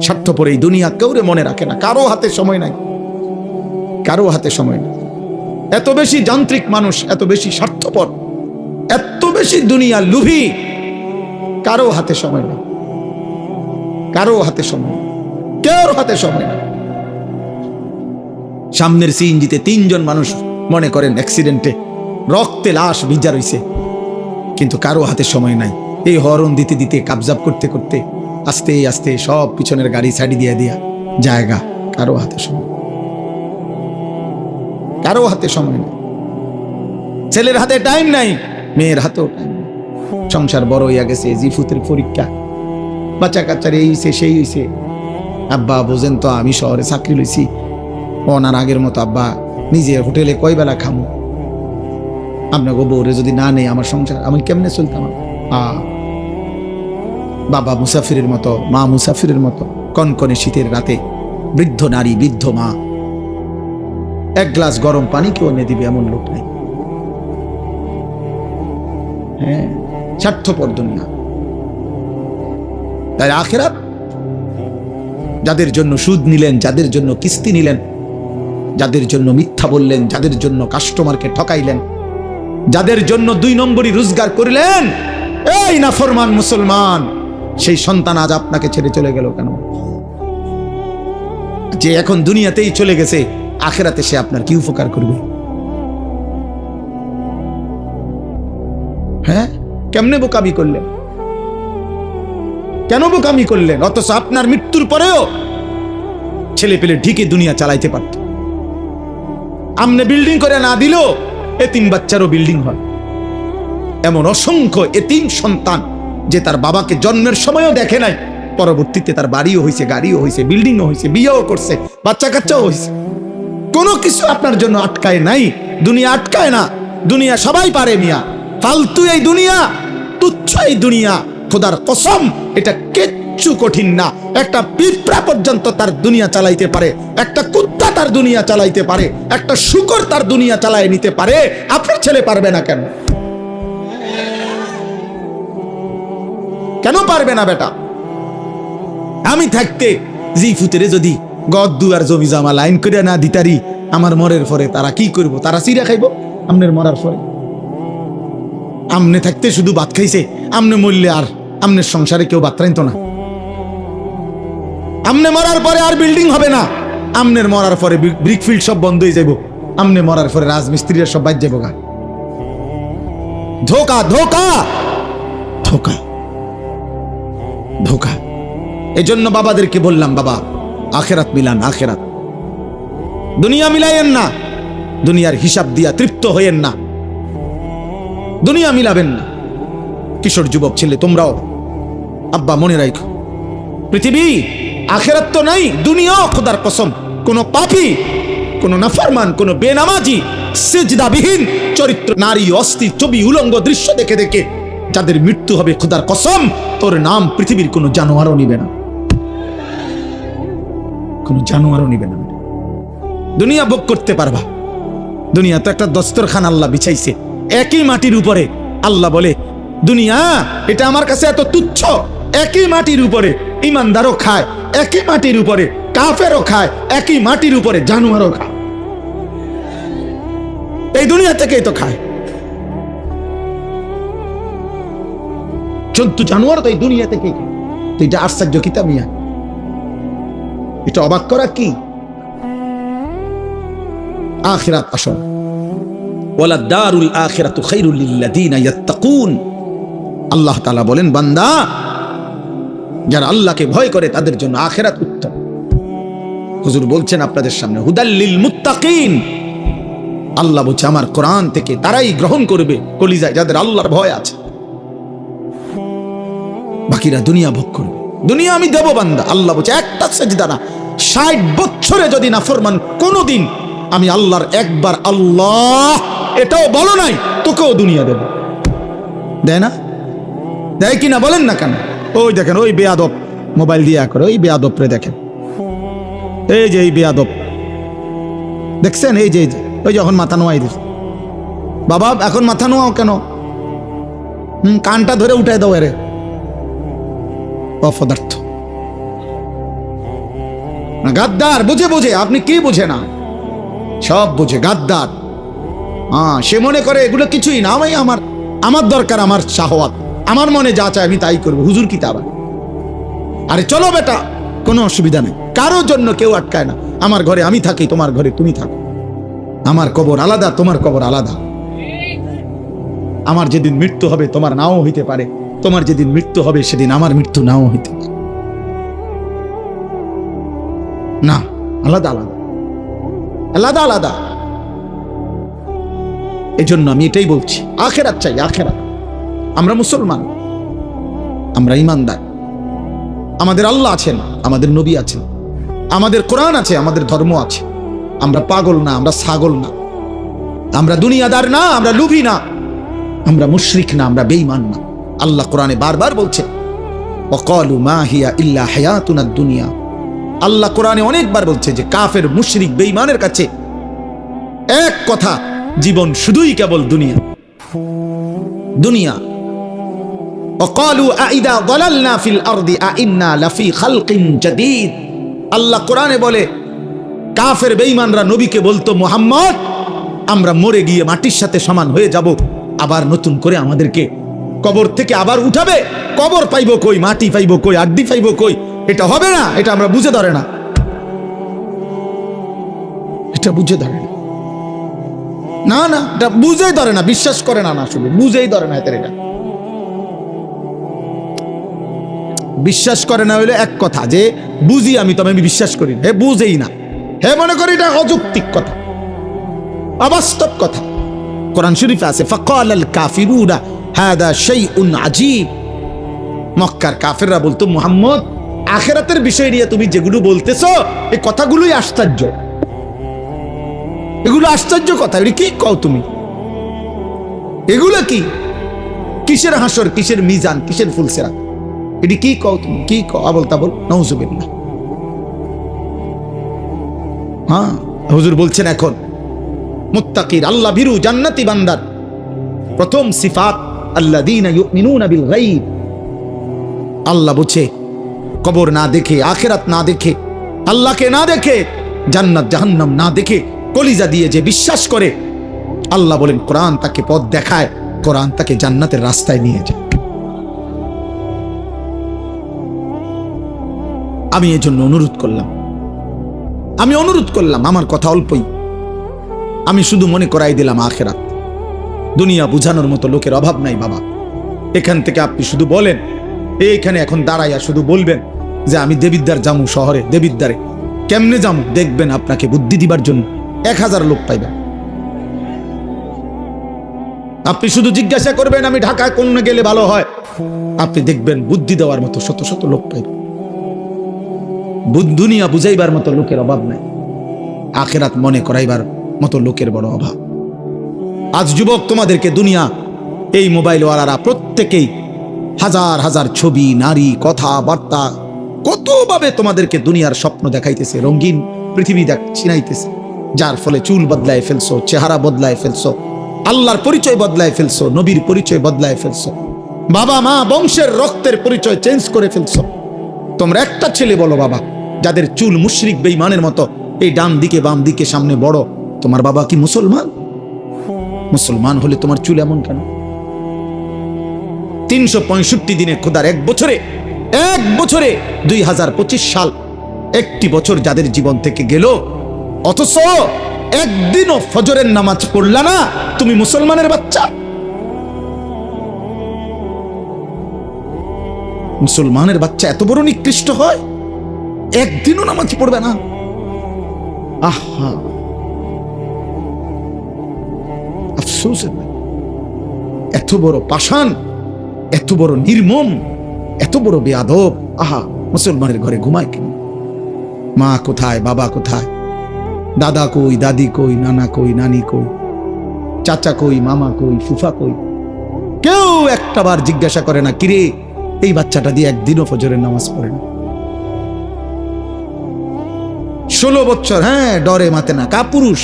স্বার্থপর এই দুনিয়া কেউরে মনে রাখে না, কারো হাতে সময় নাই, কারো হাতে সময় নেই। এত বেশি যান্ত্রিক মানুষ, এত বেশি স্বার্থপর, এত বেশি দুনিয়া লুভি, কারো হাতে সময় নেই, কারো হাতে সময় নেই, কেউ হাতে সময় নেই। সামনের সিএনজিতে 3 জন মানুষ মনে করেন অ্যাক্সিডেন্টে রক্তে লাশ ভিজা রইছে, কিন্তু কারো হাতে সময় নাই। এই হরন দিতে দিতে কাবজাব করতে করতে আস্তে আস্তে সব পিছনের গাড়ি সাইড দিয়ে দিয়া জায়গা, কারো হাতে সময়, কারো হাতে সময় নেই। ছেলের হাতে টাইম নাই, মেয়ের হাতেও টাইম নাই। সংসার বড় হইয়া গেছে, জিফুতের পরীক্ষা, বাচ্চা কাচ্চার এই হইছে সেই হইছে। আব্বা বোঝেন তো, আমি শহরে চাকরি লইছি, ওনার আগের মতো আব্বা নিজে হোটেলে কয় বেলা খামু, আপনার বউরে যদি না নেই আমার সংসার আমি কেমনে চলতাম। বাবা মুসাফিরের মতো, মা মুসাফিরের মতো, কনকনে শীতের রাতে বৃদ্ধ নারী, বৃদ্ধ মা, 1 গ্লাস গরম পানি কেউ এনে দিবে এমন লোক নাই। হ্যাঁ, স্বার্থপর দুনিয়া। তাই আখিরাত, যাদের জন্য সুদ নিলেন, যাদের জন্য কিস্তি নিলেন, যাদের জন্য মিথ্যা বললেন, যাদের জন্য কাস্টমারকে ঠকাইলেন, যাদের জন্য 2 নম্বরই রোজগার করিলেন, এই নাফরমান মুসলমান, সেই সন্তান আজ আপনাকে ছেড়ে চলে গেল কেন? যে এখন দুনিয়াতেই চলে গেছে, আখিরাতে সে আপনার কি উপকার করবে? হ্যাঁ, কেমনে বোকামি করলেন? কেন বোকামি করলেন? অথচ আপনার মৃত্যুর পরেও ছেলে পেলে ঢিকে দুনিয়া চালাইতে পারত। আমনে বিল্ডিং করে না দিল, এতিম বাচ্চারও বিল্ডিং হয়। এমন অসংখ্য এতিম সন্তান যে তার বাবাকে জন্মের সময়ও দেখে নাই, পরবর্তীতে তার বাড়িও হয়েছে, গাড়িও হয়েছে, বিল্ডিংও হয়েছে, বিয়েও করছে, বাচ্চা কাচ্চাও হয়েছে। কোনো কিছু আপনার জন্য আটকায় নাই, দুনিয়া আটকায় না। দুনিয়া সবাই পারে মিয়া, ফালতু এই দুনিয়া, তুচ্ছ এই দুনিয়া। খোদার কসম, এটা কিচ্ছু কঠিন না। একটা পিঁপড়া পর্যন্ত তার দুনিয়া চালাইতে পারে, একটা কুত্তা তার দুনিয়া চালাইতে পারে, একটা শূকর তার দুনিয়া চালায় নিতে পারে। আপনার ছেলে পারবে না কেন? কেন পারবে না বেটা? আমি থাকতে জিফুতেরে যদি গদ দুয়ার জমি জামা লাইন করে না দিতারি, আমার মরের পরে তারা কি করব? তারা চিড়া খাইব আমনের মরার পরে। আমনে থাকতে শুধু ভাত খাইছে, আমনে মরলে আর আমনের সংসারে কেউ ভাত রাইতো না। আমনে মরার পরে আর বিল্ডিং হবে না, আমনের মরার পরে ব্রিকফিল্ড সব বন্ধ হয়ে যাব, আমনে মরার পরে রাজমিস্ত্রিরা সব বাদ যাবো গা। ধোকা, ধোকা, ধোকা, ধোকা। এই জন্য বাবাদেরকে বললাম, বাবা আখেরাত মিলান, আখেরাত। দুনিয়া মিলাইয়েন না, দুনিয়ার হিসাব দিয়া তৃপ্ত হইয়েন না, দুনিয়া মিলাবেন না। কিশোর যুবক ছেলে তোমরাও, আব্বা মনে রাখো, পৃথিবী আখেরাত তো নাই, দুনিয়াও খোদার কসম কোন পাপী, কোন নাফরমান, কোন বেনামাজি, সিজদাবিহীন চরিত্র নারী, অস্থি, ছবি, উলঙ্গ দৃশ্য দেখে দেখে যাদের মৃত্যু হবে, খোদার কসম তোর নাম পৃথিবীর কোন জানোয়ারও নিবে না, কোন জানোয়ারও নিবে না। দুনিয়া ভোগ করতে পারবা, দুনিয়া তো একটা দস্তরখান আল্লাহ বিছাইছে একই মাটির উপরে। আল্লাহ বলে দুনিয়া এটা আমার কাছে এত তুচ্ছ, একই মাটির উপরে ইমানদারও খায়, একই মাটির উপরে কাফেরও খায়, একই মাটির উপরে জানোয়ারও খায়। এই দুনিয়া থেকেই তো খায়, জন্তু জানোয়ার তো এই দুনিয়া থেকেই খায়। এটা আশ্চর্য কিতা মিয়া, এটা অবাক করা কি? আখিরাত আসল, ওয়ালা দারুল আখিরাতু খায়রুল লিল্লাযিনা ইয়াত্তাকুন। আল্লাহ তাআলা বলেন, বান্দা যারা আল্লাহকে ভয় করে তাদের জন্য আখিরাত উত্তম। হুজুর বলছেন আপনাদের সামনে, হুদাল লিল মুত্তাকিন। আল্লাহ বলছে আমার কোরআন থেকে তারাই গ্রহণ করবে কলিজায় যাদের আল্লাহর ভয় আছে, বাকিরা দুনিয়া ভোগ করবে। দুনিয়া আমি দেব বান্দা, আল্লাহ বলছে একটা সেজদা না, 60 বছরে যদি নাফরমান কোনদিন আমি আল্লাহর একবার আল্লাহ এটাও বলো নাই, তোকেও দুনিয়া দেব। দেয় না? দেয় কিনা বলেন না কেন? ওই দেখেন, ওই বেয়াদব মোবাইল দিয়া করে, ওই বেয়াদব রে দেখেন, এই যে এই বেয়াদব দেখছেন, এই যে ওই যখন মাথা নোয়াই দিস, বাবা এখন মাথা নোয়াও কেন? কানটা ধরে উঠাই দাও, এরে অপদার্থ। না গাদ্দার, বুঝে বুঝে। আপনি কি বুঝে না? সব বুঝে, গাদ্দার। সে মনে করে এগুলো কিছুই না। আমি আমার দরকার আমার শাহওয়াত, আমার মনে যা চায় আমি তাই করবো। হুজুর কি তা? আরে চলো বেটা, কোনো অসুবিধা নেই, কারোর জন্য কেউ আটকায় না। আমার ঘরে আমি থাকি, তোমার ঘরে তুমি থাকো। আমার কবর আলাদা, তোমার কবর আলাদা। আমার যেদিন মৃত্যু হবে তোমার নাও হইতে পারে, তোমার যেদিন মৃত্যু হবে সেদিন আমার মৃত্যু নাও হইতে পারে। না, আলাদা আলাদা, আলাদা আলাদা। এই জন্য আমি এটাই বলছি, আখেরাত চাই, আখেরাত। আমরা মুসলমান, আমরা ইমানদার। আমাদের আল্লাহ আছেন, আমাদের নবী আছেন, আমাদের কোরআন আছে, আমাদের ধর্ম আছে। আমরা পাগল না, আমরা ছাগল না, আমরা দুনিয়াদার না, আমরা লুভি না, আমরা মুশরিক না, আমরা বেঈমান না। আল্লাহ কোরআনে বারবার বলছে ওয়াকালু মা হিয়া ইল্লা হায়াতুনাদ দুনিয়া। আল্লাহ কোরআনে অনেকবার বলছে যে কাফের, মুশরিক, বেঈমানের কাছে এক কথা, জীবন শুধুই কেবল দুনিয়া, দুনিয়া। ওয়াকালু আইদা যালালনা ফিল আরদি আইন্না লাফি খালকিন জাদীদ। আল্লাহ কোরআনে বলে কাফের বেঈমানরা নবীকে বলতো, মুহাম্মদ, আমরা মরে গিয়ে মাটির সাথে সমান হয়ে যাব, আবার নতুন করে আমাদেরকে কবর থেকে আবার উঠাবে। কবর পাইবো কই, মাটি পাইবো কই, আড্ডি পাইবো কই? এটা হবে না, এটা আমরা বুঝে ধরে না, এটা বুঝে ধরে না। না না, এটা বুঝেই ধরে না, বিশ্বাস করে না। না শুধু বুঝেই ধরে না, এদের এটা বিশ্বাস করে না হইলে এক কথা, যে বুঝি আমি, তবে আমি বিশ্বাস করি না। হে বুঝেই না, হে মনে করি এটা অযৌক্তিক কথা, অবাস্তব কথা। কোরআন শরীফে আছে ফাকালাল কাফিরুনা হাদা শাইউন আজীব। মক্কার কাফেররা বলতো, মুহাম্মদ, আখিরাতের বিষয় নিয়ে তুমি যেগুলো বলতেছো এই কথাগুলোই আশ্চর্য, এগুলো আশ্চর্য কথা। এগুলো কি কও তুমি? এগুলো কি? কিসের হাসর, কিসের মিজান, কিসের ফুলসেরা? এটি কি কও তুমি? কি কও? আবল তাবল, নাউজুবিল্লাহ। হুজুর বলছেন এখন মুত্তাকির, আল্লাহ ভীরু, জান্নাতি বান্দার প্রথম সিফাত আল্লাযীনা ইউমিনুনা বিল গায়ব। আল্লাহ বুঝে, কবর না দেখে, আখিরাত না দেখে, আল্লাহকে না দেখে, জান্নাত জাহান্নাম না দেখে কলিজা দিয়ে যে বিশ্বাস করে, আল্লাহ বলেন কোরআন তাকে পথ দেখায়, কোরআন তাকে জান্নাতের রাস্তায় নিয়ে যায়। আমি এই জন্য অনুরোধ করলাম, আমার কথা অল্পই, আমি শুধু মনে করাই দিলাম আখিরাত। দুনিয়া বুঝানোর মতো লোকের অভাব নাই বাবা। এখান থেকে আপনি শুধু বলেন, এইখানে এখন দাঁড়াইয়া শুধু বলবেন যে আমি দেবিদ্বার জামু, শহরে দেবিদ্বারে কেমনে জামু, দেখবেন আপনাকে বুদ্ধি দিবার জন্য 1000 লোক পাইবেন। আপনি শুধু জিজ্ঞাসা করবেন আমি ঢাকায় কোন গেলে ভালো হয়, আপনি দেখবেন বুদ্ধি দেওয়ার মতো শত শত লোক পাইবেন। দুনিয়া বুঝাইবার মতো লোকের অভাব নাই, আখিরাত মনে করাইবার মতো লোকের বড় অভাব। আজ যুবক, তোমাদেরকে দুনিয়া, এই মোবাইলওয়ালারা প্রত্যেকেই হাজার হাজার ছবি, নারী, কথাবার্তা, কতভাবে তোমাদেরকে দুনিয়ার স্বপ্ন দেখাইতেছে, রঙিন পৃথিবী চিনাইতেছে, যার ফলে চুল বদলায় ফেলছো, চেহারা বদলায় ফেলছো, আল্লাহর পরিচয় বদলায় ফেলছো, নবীর পরিচয় বদলায় ফেলছো, বাবা মা বংশের রক্তের পরিচয় চেঞ্জ করে ফেলছো। তোমরা একটা ছেলে বলো বাবা, যাদের চুল মুশরিক বেঈমানের মতো, এই ডান দিকে বাম দিকে সামনে বড়, তোমার বাবা কি মুসলমান? মুসলমান হলে তোমার চুল এমন কেন? 365 দিনে খোদার এক বছরে 2025 সাল, একটি বছর যাদের জীবন থেকে গেল, অথচ একদিনও ফজরের নামাজ পড়লা না, তুমি মুসলমানের বাচ্চা? মুসলমানের বাচ্চা এত বড় নিকৃষ্ট হয়, একদিনও নামাজ পড়বে না? আহা, আফসোস। এত বড় পাষাণ, এত বড় নির্মম, এত বড় বেয়াদব। আহা, মুসলমানের ঘরে ঘুমায় কেন? মা কোথায়, বাবা কোথায়, দাদা কই, দাদি কই, নানা কই, নানি কই, চাচা কই, মামা কই, ফুফা কই? কেউ একটাবার জিজ্ঞাসা করে না, কিরে এই বাচ্চাটা দিয়ে একদিনও ফজরের নামাজ পড়ে না? 16 বছর, হ্যাঁ, ডরে মাতে না, কাপুরুষ।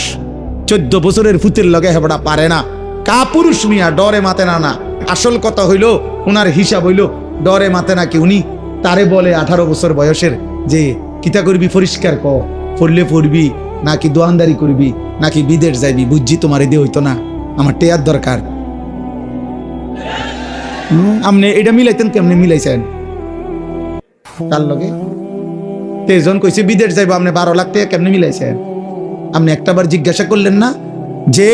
14 বছরের ফুতের লগে হেবড়া পারে না, কাপুরুষ মিয়া, ডরে মাতে না। না, আসল কথা হইল, উনার হিসাব হইল ডরে মাতে না কি, উনি তারে বলে 18 বছর বয়সের যে কিতা করবি পরিষ্কার ক, পড়লে পড়বি নাকি দোয়ানদারি করবি নাকি বিদেশ যাইবি? বুঝছি তোমার এদিকে হইতো না, আমার টেয়ার দরকার। আপনি এটা মিলাইতেন কেমনে মিলাইছেন তার লগে? তেজন কইছে বিদেশ যাইবো, আপনি 12 লাখ টাকা কেমনে মিলাইছেন? আপনি একটাবার জিজ্ঞাসা করলেন না যে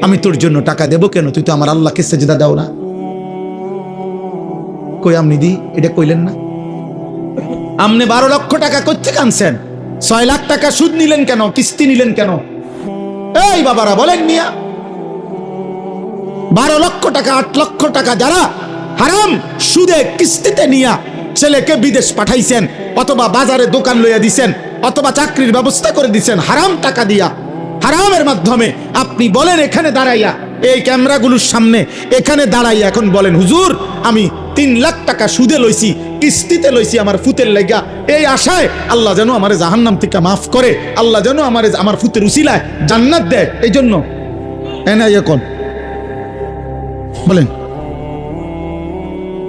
আমি তোর জন্য টাকা দেবো কেন, তুই তো আমার আল্লাহকে সেজদা দাও না? কই আপনি দি এটা কইলেন না? আপনি 12 লক্ষ টাকা কোত্থেকে আনছেন? 6 লাখ টাকা সুদ নিলেন কেন, কিস্তি নিলেন কেন? এই বাবারা বলেন মিয়া, 12 লক্ষ টাকা 8 লক্ষ টাকা যারা হারাম সুদে কিস্তিতে নিয়া ছেলেকে বিদেশ পাঠাইছেন, অথবা বাজারে দোকান লইয়া দিছেন, অথবা চাকরির ব্যবস্থা করে দিছেন হারাম টাকা দিয়া, হারামের মাধ্যমে, আপনি বলেন এখানে দাঁড়াইয়া, এই ক্যামেরাগুলোর সামনে এখানে দাঁড়াইয়া এখন বলেন হুজুর আমি 3 লাখ টাকা সুদে লইছি, কিস্তিতে লইছি আমার ফুতের লাগা, এই আশায় আল্লাহ যেন আমার জাহান্নাম থেকে মাফ করে, আল্লাহ যেন আমার ফুতের উসিলায় জান্নাত দেয়, এই জন্য এখন বলেন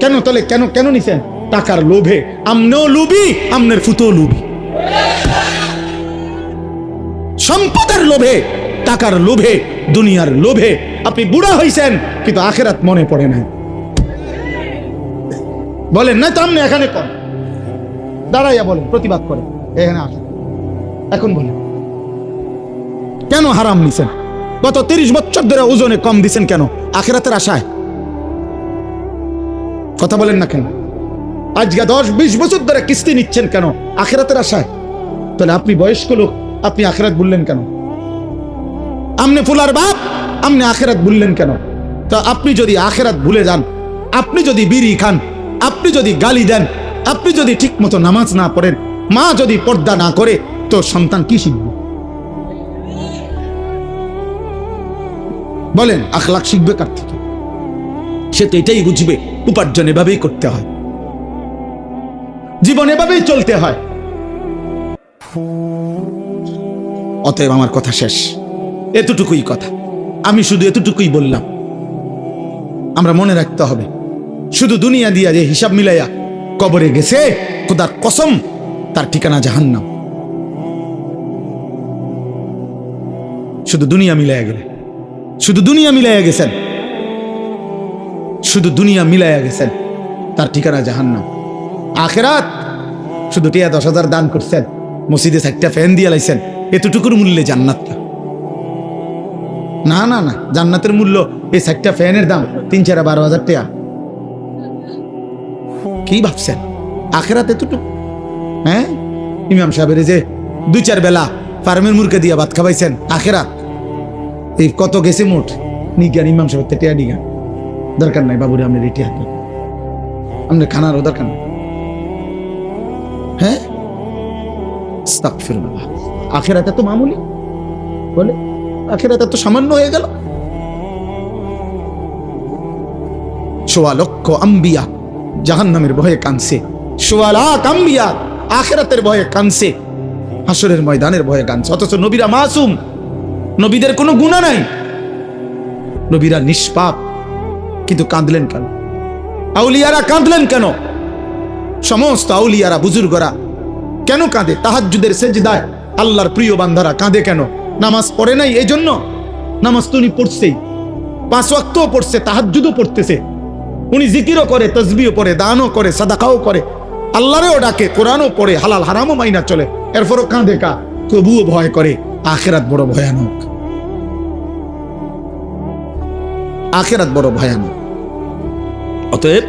কেন? তাহলে কেন কেন নিছেন? টাকার লোভে। আমনেও লুবি, আমনের ফুতেও লুবি। সম্পদের লোভে, টাকার লোভে, দুনিয়ার লোভে আপনি বুড়া হইছেন, কিন্তু আখিরাত মনে পড়ে না। বলেন না তো? আপনি এখানে কর দাঁড়াইয়া বলেন, প্রতিবাদ করে এখানে আসেন, এখন বলেন কেন হারাম নিছেন? গত 30 বছর ধরে ওজনে কম দিছেন কেন? আখিরাতের আশায়? কথা বলেন না কেন? আজকে 10-20 বছর ধরে কিস্তি নিচ্ছেন কেন? আখিরাতের আশায়। তাহলে আপনি বয়স্ক লোক, আপনি আখিরাত বললেন কেন? আপনি ফুলার বাপ, আপনি আখিরাত বললেন কেন? তা আপনি যদি আখিরাত ভুলে যান, আপনি যদি বিড়ি খান, আপনি যদি গালি দেন, আপনি যদি ঠিক মতো নামাজ না পড়েন, মা যদি পর্দা না করে, তো সন্তান কি শিখবে? বলেন আখলাক শিখবে কার থেকে? সে তো এটাই বুঝবে উপার্জন এভাবেই করতে হয়, জীবন এভাবেই চলতে হয়। অতএব আমার কথা শেষ, এতটুকুই কথা, আমি শুধু এতটুকুই বললাম। আমরা মনে রাখতে হবে, শুধু দুনিয়া দিয়া যে হিসাব মিলাইয়া কবরে গেছে, খোদার কসম তার ঠিকানা জাহান্নাম। শুধু দুনিয়া মিলাইয়া গেলে, শুধু দুনিয়া মিলাইয়া গেছেন, শুধু দুনিয়া মিলাইয়া গেছেন, তার ঠিকানা জাহান্নাম। আখিরাত শুধু 10,000 দান করছেন, মসজিদে 4টা ফ্যান দিয়ে লাইছেন, এতটুকুর মূল্যে জান্নাত না। না না, জান্নাতের মূল্য এই 4টা ফ্যানের দাম 3-4-12,000 টাকা। কি ভাবছেন আখিরাত এতটুকু? হ্যাঁ, ইমাম সাহেবের যে 2-4 বেলা ফার্মের মুরগি দিয়া ভাত খাওয়াইছেন, আখিরাত এই কত গেছে মোট নিজ্ঞান? ইমাম সাহেব টেয়া নিগা দরকার নাই বাবুরে, আপনি রেটি হাত আপনার খানারও দরকার নাই। হ্যাঁ, আস্তাগফিরুল্লাহ। আখিরাত এত মামুলি? বলে আখিরাত এত সামান্য হয়ে গেল? 1.25 লক্ষ আম্বিয়া জাহান্নামের ভয়ে কাঁদছে, 1.25 লাখ আম্বিয়া আখিরাতের ভয়ে কাঁদছে, হাসরের ময়দানের ভয়ে কাঁদছে। অথচ নবীরা মাসুম, নবীদের কোনো গুনাহ নাই, নবীরা নিষ্পাপ, কিন্তু কাঁদলেন কেন? আউলিয়ারা কাঁদলেন কেন? সমস্ত আউলিয়ারা বুজুর্গরা কেন কাঁদে? তাহাজ্জুদের সেজদায় আল্লাহর প্রিয় বান্দারা কাঁদে কেন? নামাজ পড়ে নাই এই জন্য? নামাজ তো উনি পড়ছেই, 5 ওয়াক্তও পড়ছে, তাহাজ্জুদও পড়তেছে, উনি জিকিরও করে, তাসবিহও পড়ে, দানও করে, সাদাকাও করে, আল্লাহরেও ডাকে, কোরআনও পড়ে, হালাল হারামও মাইনা চলে, এরপরও কাঁদে কা? তবুও ভয় করে। আখিরাত বড় ভয়ানক, আখিরাত বড় ভয়ানক। অতএব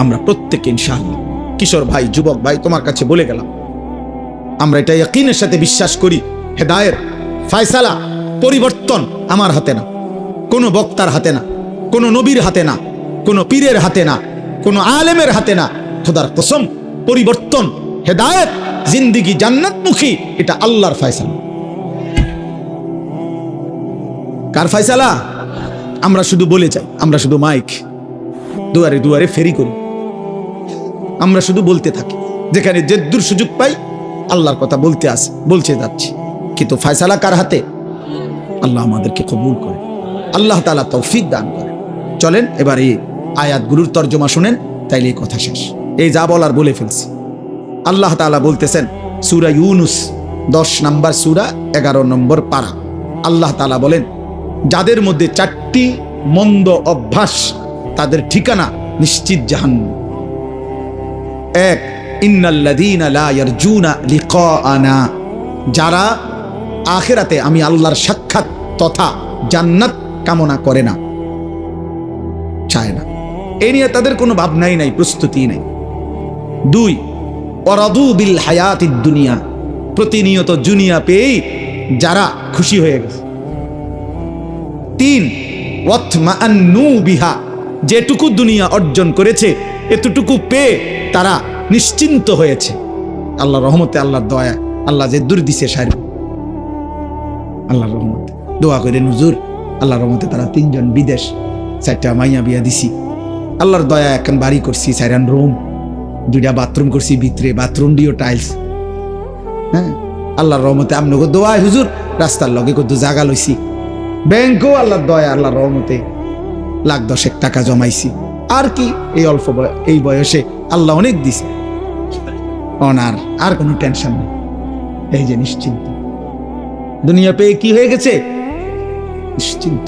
আমরা প্রত্যেকে ইনশাআল্লাহ, কিশোর ভাই, যুবক ভাই, তোমার কাছে বলে গেলাম, আমরা এটা ইয়াকিনের সাথে বিশ্বাস করি, হেদায়েত, ফয়সালা, পরিবর্তন আমার হাতে না, কোনো বক্তার হাতে না, কোনো নবীর হাতে না, কোনো পীরের হাতে না, কোনো আলেমের হাতে না। খোদার কসম, পরিবর্তন, হেদায়েত, জিন্দেগি জান্নাতমুখী, এটা আল্লাহর ফয়সালা। কার ফয়সালা? আমরা শুধু বলে যাই, আমরা শুধু মাইক দুয়ারে দুয়ারে ফেরি করি, আমরা শুধু বলতে থাকি, যেখানে যেদুর সুযোগ পাই আল্লাহর কথা বলতে যাচ্ছি, কিন্তু ফয়সালা কার হাতে? আল্লাহ আমাদেরকে কবুল করে, আল্লাহ তাআলা তৌফিক দান করে। চলেন এবার এই আয়াতগুলোর তর্জমা শুনেন, তাইলে এই কথা শেষ। এই যা বলার বলে ফেলছি। আল্লাহ তাআলা বলতেছেন, সূরা ইউনুস 10 নম্বর সূরা 11 নম্বর পারা। আল্লাহ তাআলা বলেন, যাদের মধ্যে 4টি মন্দ অভ্যাস, তাদের ঠিকানা নিশ্চিত জাহান্নাম। 1, ইন্নাল্লাযীনা লা ইয়ারজুনা লিকাআনা, যারা আখিরাতে আমি আল্লাহর সাক্ষাৎ তথা জান্নাত কামনা করে না, চায় না, এই নিয়ে তাদের কোনো ভাবনাই নাই, প্রস্তুতি নাই। 2, ওয়ারাদু বিল হায়াতিদ দুনিয়া, প্রতিনিয়ত দুনিয়া পেয়ে যারা খুশি হয়ে গেছে। 3, ওয়াতমাআন্নু বিহা, যেটুকু দুনিয়া অর্জন করেছে এতটুকু পেয়ে তারা নিশ্চিন্ত হয়েছে। আল্লাহর রহমতে, আল্লাহর দয়া, আল্লাহ যে দূর দিছে সারি, আল্লাহর রহমতে দোয়া করে হুজুর, আল্লাহর রহমতে তারা 3 জন বিদেশ, 4টা মাইয়া বিয়া দিছি, আল্লাহর দয়া এখন বাড়ি করছি, 4 রুম, 2টা বাথরুম করছি, ভিতরে বাথরুম দিও টাইলস। হ্যাঁ, আল্লাহর রহমতে আপনাকে দোয়া হুজুর, রাস্তার লগে কত জায়গা লইছি, ব্যাংকও আল্লাহর দয়া, আল্লাহর রহমতে লাখ 10 টাকা জমাইছি। আর কি, এই অল্প এই বয়সে আল্লাহ অনেক দিছে, অনার আর কোনো টেনশন নেই। এই যে নিশ্চিন্ত, দুনিয়া পেয়ে কি হয়ে গেছে, নিশ্চিন্ত,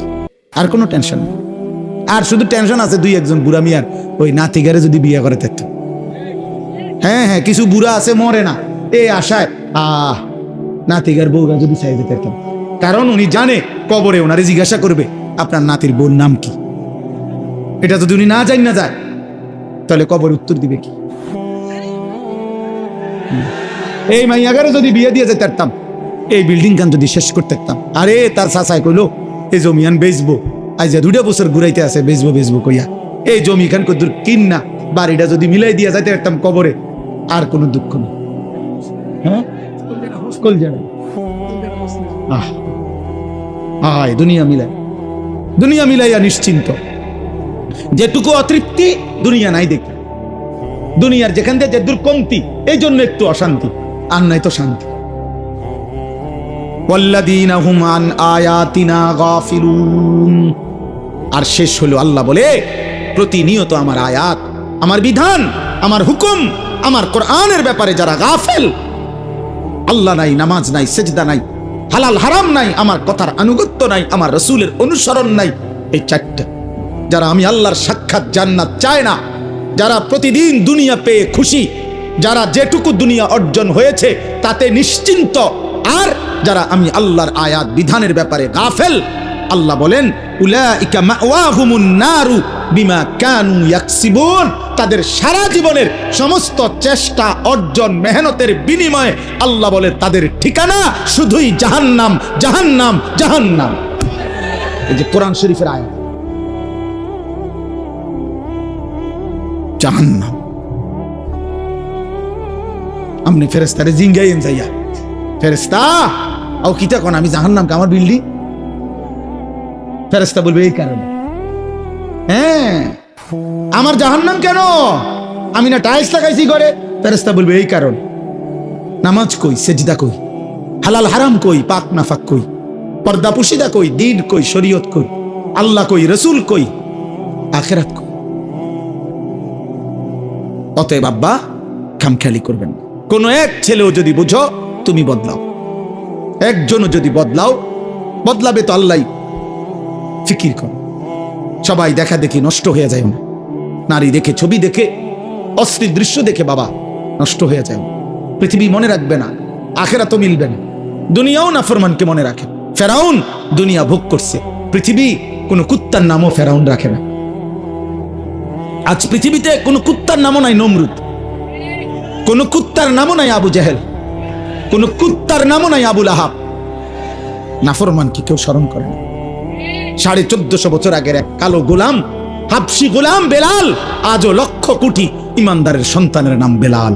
আর কোনো টেনশন নেই। আর শুধু টেনশন আছে 2-1 বুড়া মিয়ার, ওই নাতিগারে যদি বিয়ে করে থাকত। হ্যাঁ হ্যাঁ, কিছু বুড়া আছে মরে না এই আশায়, নাতিগার বউরা যদি চাই যেতে পারতাম, কারণ উনি জানে কবরে ওনারে জিজ্ঞাসা করবে আপনার নাতির বউর নাম কি। এটা যদি উনি না যায় তাহলে কবর উত্তর দিবে কি? এই মাইয়াগারে যদি বিয়ে দিয়ে যেতে পারতাম, এই বিল্ডিং খান যদি শেষ করতে পারতাম, আরে তার চাচাই কইলো এই জমিয়ান বেচবো, আজ 2 বছর ঘুরাইতে আছে, বেচবো কইয়া এই জমি খান কদ্দুর কিন না, বাড়িটা যদি মিলাই দিয়া যাইতে পারতাম কবরে, আর কোনো দুঃখ নেই। হ্যাঁ, দুনিয়া মিলাইয়া নিশ্চিন্ত, যেটুকু অতৃপ্তি দুনিয়া নাই দেখি, দুনিয়ার যেখান থেকে যে দুর্কমতি, এই জন্য একটু অশান্তি, আর নাই তো শান্তি। ওয়াল্লাযীনা হুম আন আয়াতিনা গাফিলুন, আর শেষ হলো আল্লাহ বলে, প্রতিনিয়ত আমার আয়াত, আমার বিধান, আমার হুকুম, আমার কোরআনের ব্যাপারে যারা গাফেল, আল্লাহ নাই, নামাজ নাই, সেজদা নাই, হালাল হারাম নাই, আমার কথার আনুগত্য নাই, আমার রাসূলের অনুসরণ নাই, এই 4টা, যারা আমি আল্লাহর সাক্ষাৎ জান্নাত চায় না, যারা প্রতিদিন দুনিয়া পেয়ে খুশি, যারা যেটুকু দুনিয়া অর্জন হয়েছে তাতে নিশ্চিন্ত, আর যারা আমি আল্লাহর আয়াত বিধানের ব্যাপারে গাফেল, আল্লাহ বলেন উলাইকা মাওয়াহুমুন নারু বিমা কানু ইয়াকসিবুন, তাদের সারা জীবনের সমস্ত চেষ্টা, অর্জন, মেহনতের বিনিময়ে আল্লাহ বলে তাদের ঠিকানা শুধুই জাহান্নাম, জাহান্নাম, জাহান্নাম। এই যে কোরআন শরীফের আয়াত, জাহান্নাম। আপনি ফেরেশতারে জিঙ্গাইন যাইয়া, ফেরেশতা আও কিতা কোন আমি জাহান্নাম কা আমার বিল্ডিং? ফেরেশতা বলবে এই কারণে। হ্যাঁ, আমার জাহান্নাম কেন? আমি না টাইলস লাগাইছি ঘরে। ফেরেশতা বলবে এই কারণ। নামাজ কই, সেজদা কই, হালাল হারাম কই, পাক নাফাক কই, পর্দা পুশিদা কই, দিন কই, শরীয়ত কই, আল্লাহ কই, রাসূল কই, আখিরাত কই। অতএব আব্বা খামখেয়ালি করবেন না। কোন এক ছেলেও যদি বুঝো তুমি বদলাও, একজনও যদি বদলাও, বদলাবে তো আল্লাহ। ফিকির করো, সবাই দেখা দেখি নষ্ট হয়ে যায় না, নারী দেখে, ছবি দেখে, অশ্লীল দৃশ্য দেখে বাবা নষ্ট হয়ে যায়। পৃথিবী মনে রাখবে না, আখিরাতও মিলবে না। দুনিয়াও নাফরমানকে মনে রাখে। ফেরাউন দুনিয়া ভোগ করছে, পৃথিবী কোনো কুত্তার নামও ফেরাউন রাখে না। আজ পৃথিবীতে কোনো কুত্তার নামও নাই নমরুদ, কোনো কুত্তার নামও নাই আবু জেহেল, কোনো কুত্তার নামও নাই আবু লাহাব। নাফরমানকে কেউ স্মরণ করে না। 1450 বছর আগের এক কালো গোলাম, হাবশি গোলাম বেলাল, আজও লক্ষ কোটি ইমানদারের সন্তানের নাম বেলাল।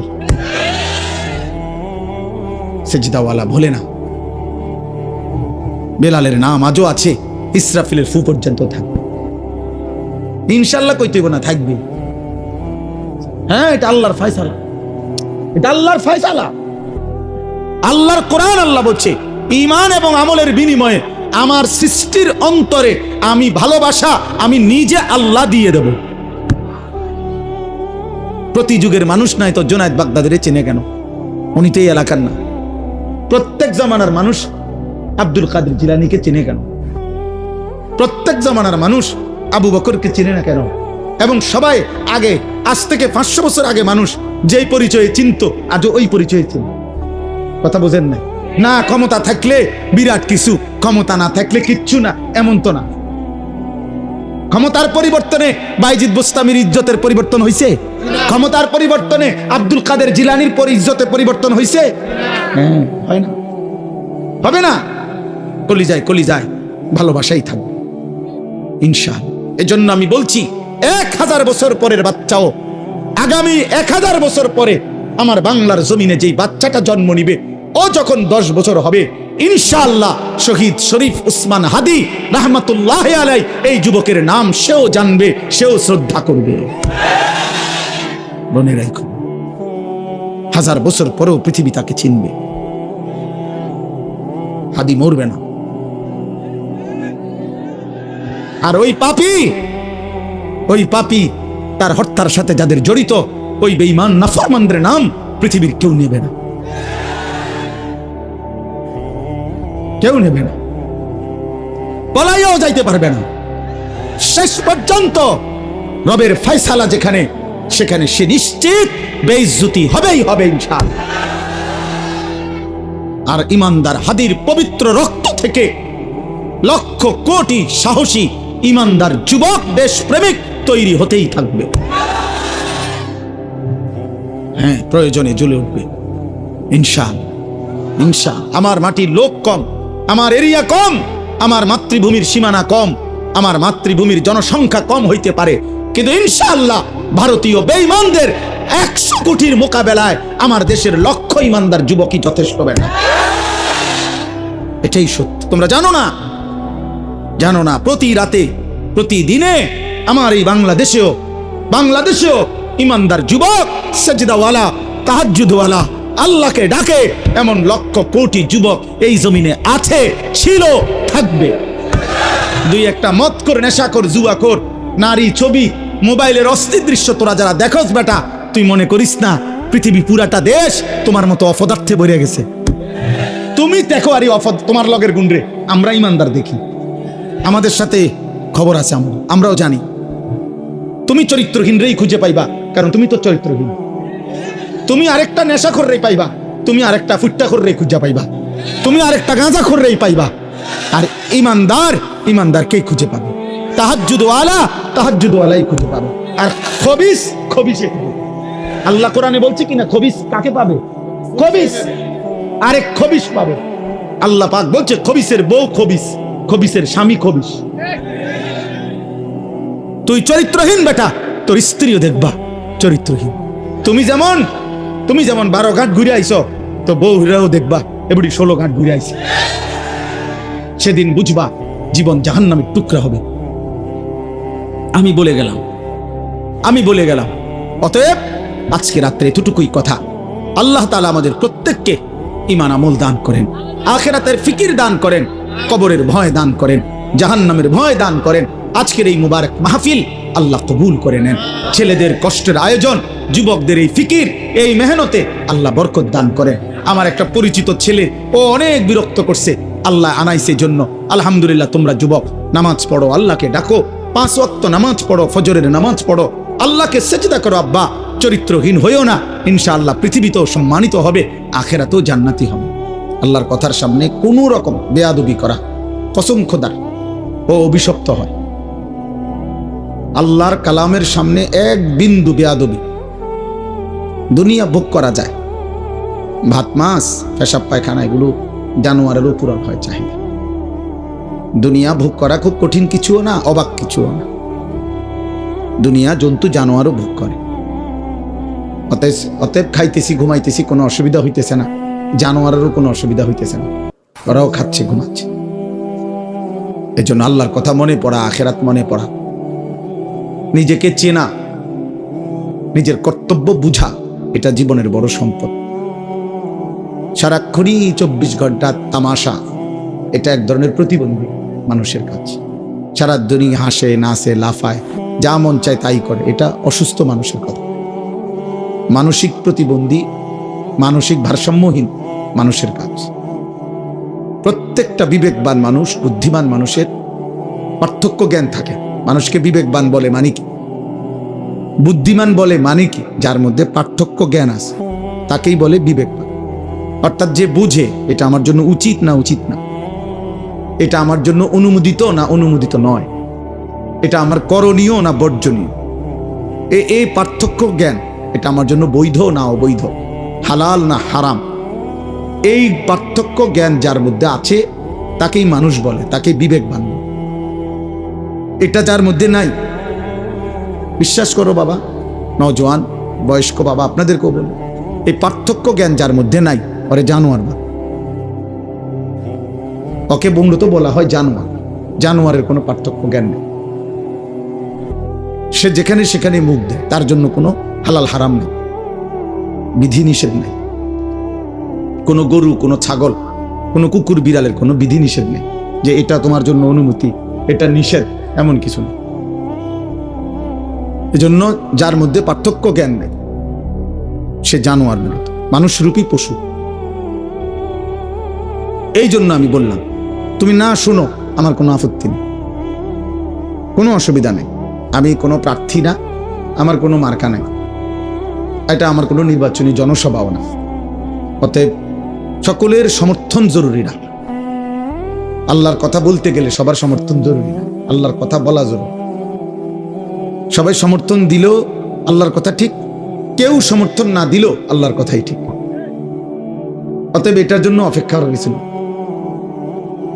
সেজদাওয়ালা ভোলে না, বেলালের নাম আজও আছে, ইসরাফিলের ফু পর্যন্ত থাকবে। ইনশাল্লাহ কইতে না, থাকবে। হ্যাঁ, এটা আল্লাহর ফয়সালা, এটা আল্লাহর ফয়সালা, আল্লাহর কোরআন। আল্লাহ বলছে ঈমান এবং আমলের বিনিময়ে আমার সৃষ্টির অন্তরে আমি ভালোবাসা আমি নিজে আল্লাহ দিয়ে দেব। প্রতি যুগের মানুষ নাই তো জুনায়েদ বাগদাদিরে চেনে কেন? উনি তো এই এলাকার না। প্রত্যেক জামানার মানুষ আব্দুল কাদের জিলানীকে চেনে কেন? প্রত্যেক জামানার মানুষ আবু বকরকে চেনে না কেন? এবং সবাই আগে, আজ থেকে 500 বছর আগে মানুষ যেই পরিচয়ে চিনত, আজও ওই পরিচয়ে চিনত। কথা বোঝেন না? না ক্ষমতা থাকলে বিরাট কিছু, ক্ষমতা না থাকলে কিচ্ছু না, এমন তো না। ক্ষমতার পরিবর্তনে বাইজিদ বোস্তামির ইজ্জতের পরিবর্তন হয়েছে? ক্ষমতার পরিবর্তনে আব্দুল কাদের জিলানীর ইজ্জতের পরিবর্তন হয়েছে? হয় না, হবে না। কলিজায় কলিজায় ভালোবাসাই থাকবে ইনশাআল্লাহ। এজন্য আমি বলছি 1000 বছর পরের বাচ্চাও, আগামী 1000 বছর পরে আমার বাংলার জমিনে যেই বাচ্চাটা জন্ম নিবে, ও যখন 10 বছর হবে, ইনশাআল্লাহ শহীদ শরীফ উসমান হাদি রাহমাতুল্লাহি আলাইহি এই যুবকের নাম সেও জানবে, সেও শ্রদ্ধা করবে। মনে রাখো, 1000 বছর পরেও পৃথিবী তাকে চিনবে। হাদি মরবে না। আর ওই পাপী তার হত্যার সাথে যাদের জড়িত, ওই বেঈমান নাফরমানদের নাম পৃথিবীর কেউ নেবে না, কেউ নেবে না, পলাইয়াও যাইতে পারবে না। শেষ পর্যন্ত রবের ফয়সালা যেখানে, সেখানে সে নিশ্চিত বেইজ্জতি হবেই হবে ইনশাআল্লাহ। আর ইমানদার হাদির পবিত্র রক্ত থেকে লক্ষ কোটি সাহসী ইমানদার যুবক দেশপ্রেমিক তৈরি হতেই থাকবে। হ্যাঁ, প্রয়োজনে জ্বলে উঠবে ইনশাআল্লাহ। ইনশাআল্লাহ। আমার মাটির লোক কম, আমার এরিয়া কম, আমার মাতৃভূমির সীমানা কম, আমার মাতৃভূমির জনসংখ্যা কম হইতে পারে, কিন্তু ইনশাআল্লাহ ভারতীয় বেঈমানদের 100 কোটির মোকাবেলায় আমার দেশের লক্ষ ইমানদার যুবকই যথেষ্ট হবে না। এটাই সত্য। তোমরা জানো না? জানো না? প্রতি রাতে, প্রতিদিনে আমার এই বাংলাদেশেও ইমানদার যুবক, সাজদাওয়ালা, তাহাজ্জুদওয়ালা, আল্লাহকে ডাকে এমন লক্ষ কোটি যুবক এই জমিনে আছে, ছিল, থাকবে। দুই একটা মদ কর, নেশা কর, জুয়া কর, নারী, ছবি, মোবাইলের অস্থির দৃশ্য তোরা যারা দেখোস বেটা, তুই মনে করিস না পৃথিবী পুরাটা দেশ তোমার মতো অপদার্থে ভরে গেছে? তুমি দেখো আরে তোমার লগের গুন্ডে, আমরা ইমানদার দেখি, আমাদের সাথে খবর আছে, আমরাও জানি। তুমি চরিত্রহীন রেই খুঁজে পাইবা, কারণ তুমি তো চরিত্রহীন। তুমি আরেকটা নেশাখোর রেই পাইবা, তুমি আরেকটা ফুট্টাখোর রেই খুঁজে পাইবা, তুমি আরেকটা গাঁজাখোর রেই পাইবা। আর ইমানদারকেই খুঁজে পাবে, তাহাজ্জুদওয়ালাই খুঁজে পাবে। আর খবিসে আল্লাহ কোরআনে বলছে কিনা, খবিস কাকে পাবে? খবিস আরেক খবিস পাবে। আল্লাহ পাক বলছে খবিসের বউ খবিস, খবিসের স্বামী খবিস। তুই চরিত্রহীন বেটা, তোর স্ত্রীও দেখবা চরিত্রহীন। তুমি যেমন 12 ঘাট ঘুরে আইছো, তো বউ হিরাও দেখবা এবড়ি 16 ঘাট ঘুরে আইছে। সেদিন বুঝবা জীবন জাহান্নামের টুকরা হবে। আমি বলে গেলাম। অতএব আজকে রাত্রে এতটুকুই কথা। আল্লাহ তাআলা আমাদের প্রত্যেককে ঈমান আমল দান করেন, আখিরাতের ফিকির দান করেন, কবরের ভয় দান করেন, জাহান্নামের ভয় দান করেন। আজকের এই মুবারক মাহফিল আল্লাহ কবুল করে নেন। ছেলেদের কষ্টের আয়োজন, যুবকদের এই ফিকির, এই মেহনতে আল্লাহ বরকত দান করেন। আমার একটা পরিচিত ছেলে, ও অনেক বিরক্ত করছে, আল্লাহ আনাইছে জন্য আলহামদুলিল্লাহ। তোমরা যুবক নামাজ পড়ো, আল্লাহকে ডাকো, 5 ওয়াক্ত নামাজ পড়ো, ফজরের নামাজ পড়ো, আল্লাহকে সেজদা করো। আব্বা চরিত্রহীন হইও না, ইনশাআল্লাহ পৃথিবীতেও সম্মানিত হবে, আখিরাতেও জান্নাতি হবে। আল্লাহর কথার সামনে কোনো রকম বেয়াদবি করা কসম খোদার ও অভিশপ্ত হয়। আল্লাহর কালামের সামনে এক বিন্দু বেয়াদবি, দুনিয়া ভোগ করা যায়। ভাত, মাছ, পেশাব, পায়খানা এগুলো জানোয়ারেরও পূরণ হয় চাহিদা। দুনিয়া ভোগ করা খুব কঠিন কিছুও না, অবাক কিছুও না। দুনিয়া জন্তু জানোয়ারও ভোগ করে। অতএব খাইতেছি, ঘুমাইতেছি, কোনো অসুবিধা হইতেছে না, জানোয়ারেরও কোনো অসুবিধা হইতেছে না, ওরাও খাচ্ছে, ঘুমাচ্ছে। এজন্য আল্লাহর কথা মনে পড়া, আখিরাত মনে পড়া, নিজেকে চেনা, নিজের কর্তব্য বুঝা, এটা জীবনের বড় সম্পদ। সারাক্ষণই 24 ঘন্টা তামাশা, এটা এক ধরনের প্রতিবন্ধী মানুষের কাজ। সারা দুনিয়া হাসে, নাচে, লাফায়, যা মন চায় তাই করে, এটা অসুস্থ মানুষের কথা। মানসিক প্রতিবন্ধী মানসিক ভারসাম্যহীন মানুষের কাজ। প্রত্যেকটা বিবেকবান মানুষ, বুদ্ধিমান মানুষের পার্থক্য জ্ঞান থাকে। মানুষকে বিবেকবান বলে মানে কি, বুদ্ধিমান বলে মানে কি? যার মধ্যে পার্থক্য জ্ঞান আছে তাকেই বলে বিবেকবান। অর্থাৎ যে বুঝে এটা আমার জন্য উচিত না উচিত না, এটা আমার জন্য অনুমোদিত না অনুমোদিত নয়, এটা আমার করণীয় না বর্জনীয়, এই পার্থক্য জ্ঞান, এটা আমার জন্য বৈধ না অবৈধ, হালাল না হারাম, এই পার্থক্য জ্ঞান যার মধ্যে আছে তাকেই মানুষ বলে, তাকে বিবেকবান বলে। এটা যার মধ্যে নাই, বিশ্বাস করো বাবা, নওজোয়ান বয়স্ক বাবা আপনাদেরকেও বলে, এই পার্থক্য জ্ঞান যার মধ্যে নাই ওরে জানোয়ার বলে। ওকে মূলত বলা হয় জানোয়ার। জানোয়ারের কোনো পার্থক্য জ্ঞান নেই, সে যেখানে সেখানে মুখ দেয়, তার জন্য কোনো হালাল হারাম নেই, বিধি নিষেধ নেই। কোনো গরু, কোনো ছাগল, কোনো কুকুর বিড়ালের কোনো বিধি নিষেধ নেই যে এটা তোমার জন্য অনুমতি, এটা নিষেধ, এমন কিছু নেই। এজন্য যার মধ্যে পার্থক্য জ্ঞান নেই সে জানোয়ার মূলত, মানুষরূপী পশু। এই জন্য আমি বললাম তুমি না শুনো, আমার কোনো আপত্তি নেই, কোনো অসুবিধা নেই। আমি কোনো প্রার্থী না, আমার কোনো মার্কা নেই, এটা আমার কোনো নির্বাচনী জনসভাও না। অতএব সকলের সমর্থন জরুরি না। আল্লাহর কথা বলতে গেলে সবার সমর্থন জরুরি না, আল্লাহর কথা বলা জরুরি। সবাই সমর্থন দিল আল্লাহর কথা ঠিক, কেউ সমর্থন না দিল আল্লাহর কথাই ঠিক। অতএব এটার জন্য অপেক্ষা করা গেছিল।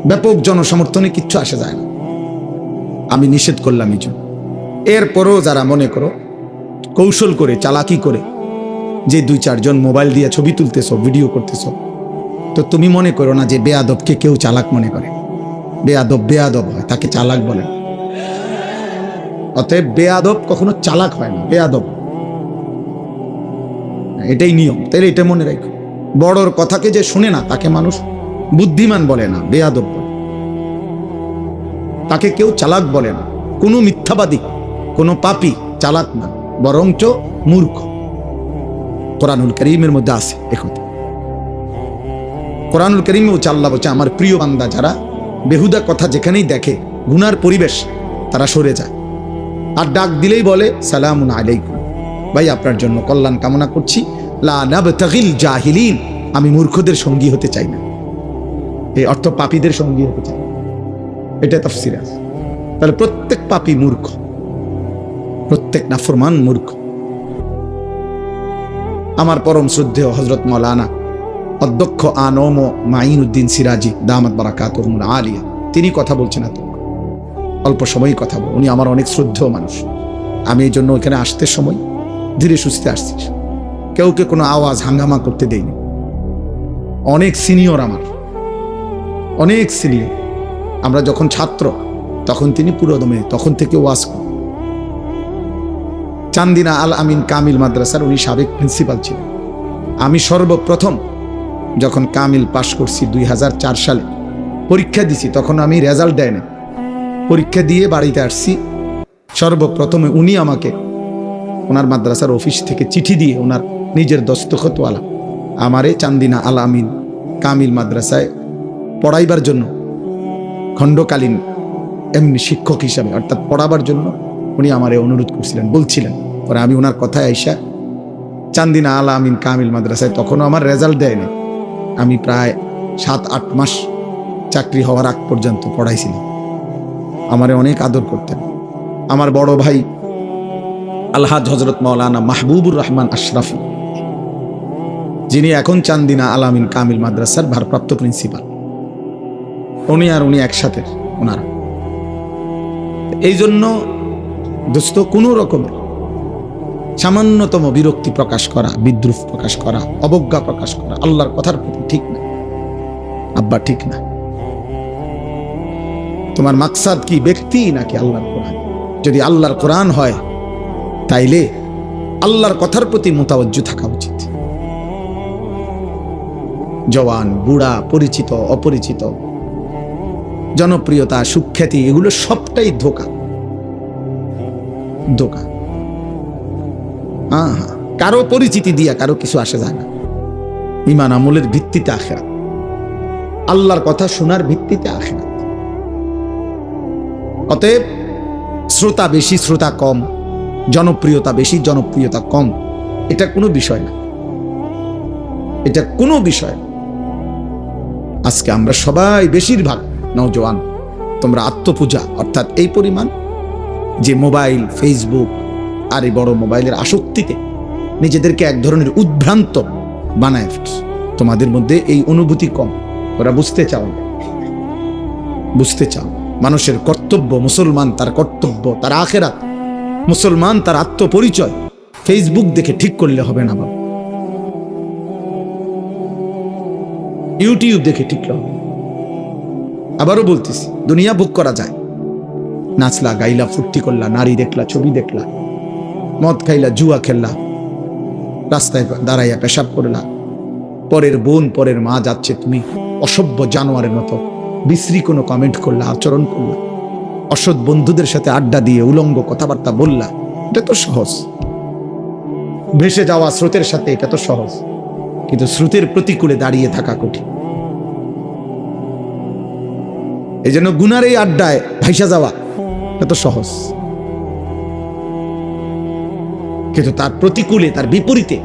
ব্যাপক জনসমর্থনে কিচ্ছু আসে যায় না, আমি নিষেধ করলাম এই জন্য। এরপরও যারা মনে করো কৌশল করে, চালাকি করে যে 2-4 জন মোবাইল দিয়ে ছবি তুলতেছ, ভিডিও করতেছ, তো তুমি মনে করো না যে বেয়াদবকে কেউ চালাক মনে করে। বেয়াদব বেয়াদব হয়, তাকে চালাক বলে। অতএব বেয়াদব কখনো চালাক হয় না, বেয়াদব, এটাই নিয়ম। তাইলে এটা মনে রাখো, বড়র কথাকে যে শুনে না তাকে মানুষ বুদ্ধিমান বলে না, বেয়াদব বলে। তাকে কেউ চালাক বলে না। কোনো মিথ্যাবাদী, কোনো পাপী চালাক না, বরঞ্চ মূর্খ। কোরআনুল কারীমের মধ্যে আছে একথা। কোরআনুল কারীমে আল্লাহ বলছে আমার প্রিয় বান্দা যারা বেহুদা কথা যেখানেই দেখে, গুনার পরিবেশ, তারা সরে যায়। আর ডাক দিলেই বলে সালামুন আলাইকুম, ভাই আপনার জন্য কল্যাণ কামনা করছি, লা নাবতাগিল জাহিলিন, আমি মূর্খদের সঙ্গী হতে চাই না। এই অর্থ পাপীদের সঙ্গী হতে চাই, এটা তাফসীর আছে। তাহলে প্রত্যেক পাপী মূর্খ, প্রত্যেক নাফরমান মূর্খ। আমার পরম শ্রদ্ধেয় হযরত মাওলানা অধ্যক্ষ আনম মাইনুদ্দিন সিরাজি দামাত বারাকাতুহুল আলিয়া, তিনি কথা বলছেন, এত অল্প সময়ই কথা বল। উনি আমার অনেক শ্রদ্ধেয় মানুষ। আমি এই জন্য ওইখানে আসতে সময় ধীরে সুস্থে আসছি, কেউকে কোনো আওয়াজ হাঙ্গামা করতে দেইনি। অনেক সিনিয়র, আমার অনেক সিনিয়র। আমরা যখন ছাত্র তখন তিনি পুরোদমে তখন থেকে ওয়াজ করেন। চান্দিনা আল আমিন কামিল মাদ্রাসার উনি সাবেক প্রিন্সিপাল ছিলেন। আমি সর্বপ্রথম যখন কামিল পাশ করছি 2004 সালে, পরীক্ষা দিছি, তখন আমি রেজাল্ট দেয় না, পরীক্ষা দিয়ে বাড়িতে আসছি। সর্বপ্রথমে উনি আমাকে ওনার মাদ্রাসার অফিস থেকে চিঠি দিয়ে, ওনার নিজের দস্তখতওয়ালা, আমারে চান্দিনা আল আমিন কামিল মাদ্রাসায় পড়াইবার জন্য, খণ্ডকালীন এমনি শিক্ষক হিসাবে অর্থাৎ পড়াবার জন্য উনি আমারে অনুরোধ করছিলেন, বলছিলেন। পরে আমি ওনার কথায় আইসা চান্দিনা আল আমিন কামিল মাদ্রাসায়, তখনও আমার রেজাল্ট দেয়নি, আমি প্রায় 7-8 মাস চাকরি হওয়ার আগ পর্যন্ত পড়াইছিলাম। আমারে অনেক আদর করতেন। আমার বড় ভাই আলহাজ হযরত মাওলানা মাহবুবুর রহমান আশরাফি, যিনি এখন চান্দিনা আল আমিন কামিল মাদ্রাসার ভারপ্রাপ্ত প্রিন্সিপাল, উনি একসাথে ওনারা। এই জন্য দোস্ত, কোনো রকমের সামান্যতম বিরক্তি প্রকাশ করা, বিদ্রুপ প্রকাশ করা, অবজ্ঞা প্রকাশ করা আল্লাহর কথার প্রতি ঠিক না আব্বা, ঠিক না। তোমার মাকসাদ কি, ব্যক্তি নাকি আল্লাহর কোরআন? যদি আল্লাহর কোরআন হয় তাইলে আল্লাহর কথার প্রতি মুতাওয়াজ্জু থাকা উচিত। জওয়ান, বুড়া, পরিচিত, অপরিচিত, জনপ্রিয়তা, সুখ্যাতি, এগুলো সবটাই ধোঁকা, ধোঁকা। কারো পরিচিতি দিয়া কারো কিছু আসে যায় না। ঈমান আমলের ভিত্তিতে আখিরাত, আল্লাহর কথা শোনার ভিত্তিতে আখিরাত। অতএব শ্রোতা বেশি শ্রোতা কম, জনপ্রিয়তা বেশি জনপ্রিয়তা কম, এটা কোনো বিষয় না, এটা কোনো বিষয় না। আজকে আমরা সবাই বেশিরভাগ নওজোয়ান তোমরা আত্মপূজা অর্থাৎ এই পরিমাণ যে মোবাইল, ফেসবুক আর এই বড় মোবাইলের আসক্তিতে নিজেদেরকে এক ধরনের উদ্ভ্রান্ত বানায়। তোমাদের মধ্যে এই অনুভূতি কম, ওরা বুঝতে চাও, বুঝতে চাও মানুষের কর্তব্য, মুসলমান তার কর্তব্য তার আখিরাত, মুসলমান তার আত্মপরিচয় ফেসবুক দেখে ঠিক করলে হবে না বাবা, ইউটিউব দেখে ঠিক হবে। আবারও বলতেছি, দুনিয়া ভোগ করা যায়, নাচলা গাইলা ফুর্তি করলা, নারী দেখলা, ছবি দেখলা, মদ খাইলা, জুয়া খেললা, রাস্তায় দাঁড়াইয়া পেশাব করলা, পরের বোন পরের মা যাচ্ছে, তুমি অসভ্য জানোয়ারের মতো বিশ্রী কোনো কমেন্ট করলা, আচরণ করলা, অসৎ বন্ধুদের সাথে আড্ডা দিয়ে উলঙ্গ কথাবার্তা বললা, এটা তো সহজ। ভেসে যাওয়া স্রোতের সাথে এটা তো সহজ, কিন্তু স্রোতের প্রতিকূলে দাঁড়িয়ে থাকা কঠিন। এই জন্য গুনার এই আড্ডায় ভাইসা যাওয়া এটা তো সহজ, কিন্তু তার প্রতিকূলে, তার বিপরীতে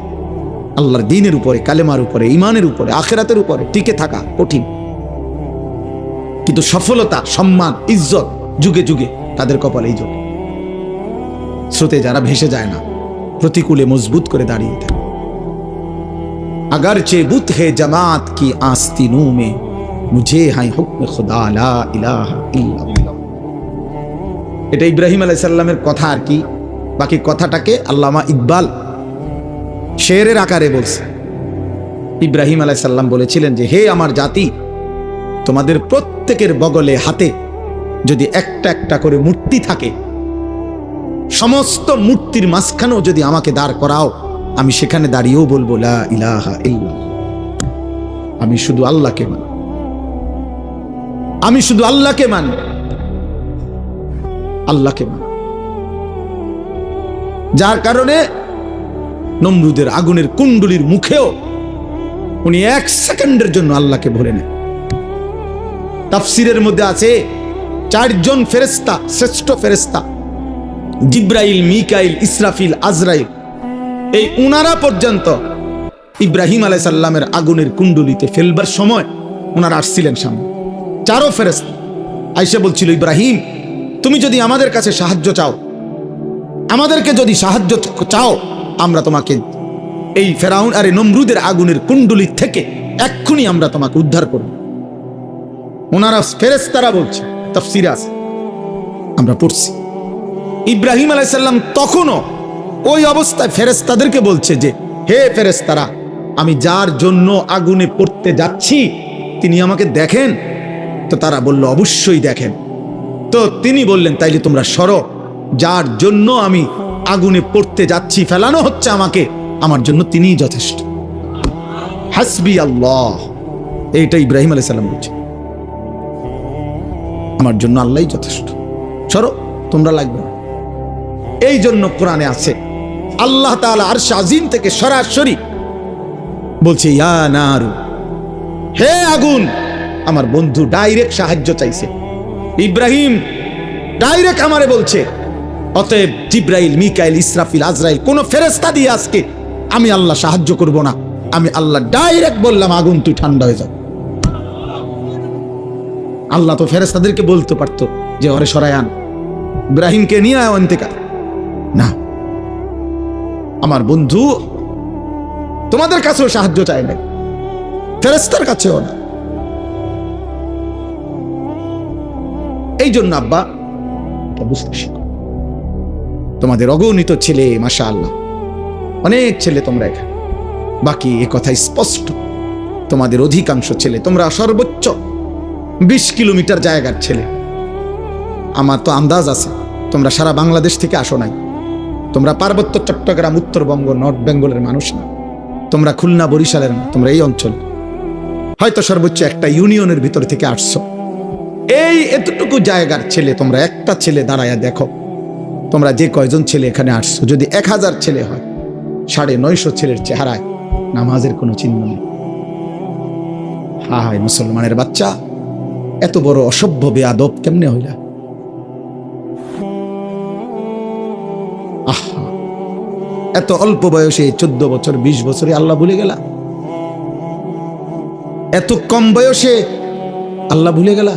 আল্লাহর দ্বীনের উপরে, কালেমার উপরে, ঈমানের উপরে, আখিরাতের উপরে টিকে থাকা কঠিন। কিন্তু সফলতা, সম্মান, ইজ্জত যুগে যুগে তাদের কপালেই জোটে। স্রোতে যারা ভেসে যায় না, প্রতিকূলে মজবুত করে দাঁড়িয়ে থাকে। अगरचे बुत है जमात की आस्तीनों में, मुझे है हुक्म खुदा ला इलाहा इल्लल्लाह। এটা ইব্রাহিম আলাইহিস সালামের কথা আর কি, বাকি কথাটাকে আল্লামা ইকবাল শেরের আকারে বলছে। ইব্রাহিম আলাইহিস সালাম বলেছিলেন যে, হে আমার জাতি, তোমাদের প্রত্যেকের বগলে হাতে যদি একটা একটা করে মূর্তি থাকে, সমস্ত মূর্তির মাঝখানেও যদি আমাকে দাঁড় করাও, আমি সেখানে দাঁড়িয়েও বলবো লা ইলাহা ইল্লাল্লাহ, আমি শুধু আল্লাহকে মানি, আমি শুধু আল্লাহকে মানি, আল্লাহকে মানি। যার কারণে নমরুদের আগুনের কুণ্ডুলির মুখেও উনি এক সেকেন্ডের জন্য আল্লাহকে ভুলে নেন। তাফসিরের মধ্যে আছে 4 জন ফেরেশতা, শ্রেষ্ঠ ফেরেশতা জিব্রাইল, মিকাইল, ইসরাফিল, আজরাইল, এই উনারা পর্যন্ত ইব্রাহিম আলাইহিস সালামের আগুনের কুণ্ডুলিতে ফেলবার সময় উনারা আসছিলেন সামনে। 4 ফেরেশতা আয়েশা বলছিল, ইব্রাহিম তুমি যদি আমাদের কাছে সাহায্য চাও, আমাদেরকে যদি সাহায্য চাও, আমরা তোমাকে এই ফেরাউন আর নমরুদের আগুনের কুণ্ডুলি থেকে এক্ষুনি আমরা তোমাকে উদ্ধার করব। ওনারা ফেরেশতারা বলছে, তাফসীরে আছে, আমরা পড়ছি। ইব্রাহিম আলাইহিস সালাম তখনও ওই অবস্থায় ফেরেশতাদেরকে বলছে যে, হে ফেরেশতারা, আমি যার জন্য আগুনে পড়তে যাচ্ছি তিনি আমাকে দেখেন? তো তারা বলল, অবশ্যই দেখেন। তো তিনি বললেন, তাইলে তোমরা সরো, যার জন্য আমি আগুনে পড়তে যাচ্ছি, ফেলানো হচ্ছে আমাকে, আমার জন্য তিনিই যথেষ্ট। হাসবি আল্লাহ, এইটা ইব্রাহিম আলাইহিস সালাম বলছে, আমার জন্য আল্লাহই যথেষ্ট, সরো, তোমরা লাগবে না। এই জন্য কোরআনে আছে, আল্লাহ তাআলা আরশ আজিম থেকে সরাসরি বলছে, ইয়া নারু, হে আগুন। আমার বন্ধু ডাইরেক্ট সাহায্য চাইছে, ইব্রাহিম ডাইরেক্ট আমারে বলছে। অতএব জিব্রাইল, মিকাইল, ইসরাফিল, আজরাইল কোন ফেরেশতা দিয়ে আজকে আমি আল্লাহ সাহায্য করব না, আমি আল্লাহ ডাইরেক্ট বললাম, আগুন তুই ঠান্ডা হয়ে যাও। আল্লাহ তো ফেরেশতাদেরকে বলতে পারতো যে ওরে সরায় আন, ইব্রাহিমকে নিয়ে আয় অন্তেকার, না, আমার বন্ধু তোমাদের কাছেও সাহায্য চায় না, ফেরেশতার কাছেও না। এই জন্য আব্বা বুঝতে শিখো, তোমাদের অগণিত ছেলে, মাশাআল্লাহ অনেক ছেলে তোমরা এখানে, বাকি এ কথা স্পষ্ট, তোমাদের অধিকাংশ ছেলে, তোমরা সর্বোচ্চ 20 কিলোমিটার জায়গার ছেলে। আমার তো আন্দাজ আছে তোমরা সারা বাংলাদেশ থেকে আসো নাই, তোমরা পার্বত্য চট্টগ্রাম, উত্তরবঙ্গ, নর্থ বেঙ্গলের মানুষ না, তোমরা খুলনা, বরিশালের না, তোমরা এই অঞ্চল, হয়তো সর্বোচ্চ একটা ইউনিয়নের ভিতর থেকে আসছো। এই এতটুকু জায়গার ছেলে, তোমরা একটা ছেলে দাঁড়ায়া দেখো, তোমরা যে কয়জন ছেলে এখানে আসছো, যদি 1000 ছেলে হয়, 950 ছেলের চেহারায় নামাজের কোনো চিহ্ন নেই। হায় মুসলমানের বাচ্চা, এত বড় অসভ্য বেয়াদব কেমনে হইলা? আহা, এত অল্প বয়সে 14 বছর 20 বছরে আল্লাহ ভুলে গেলা? এত কম বয়সে আল্লাহ ভুলে গেলা?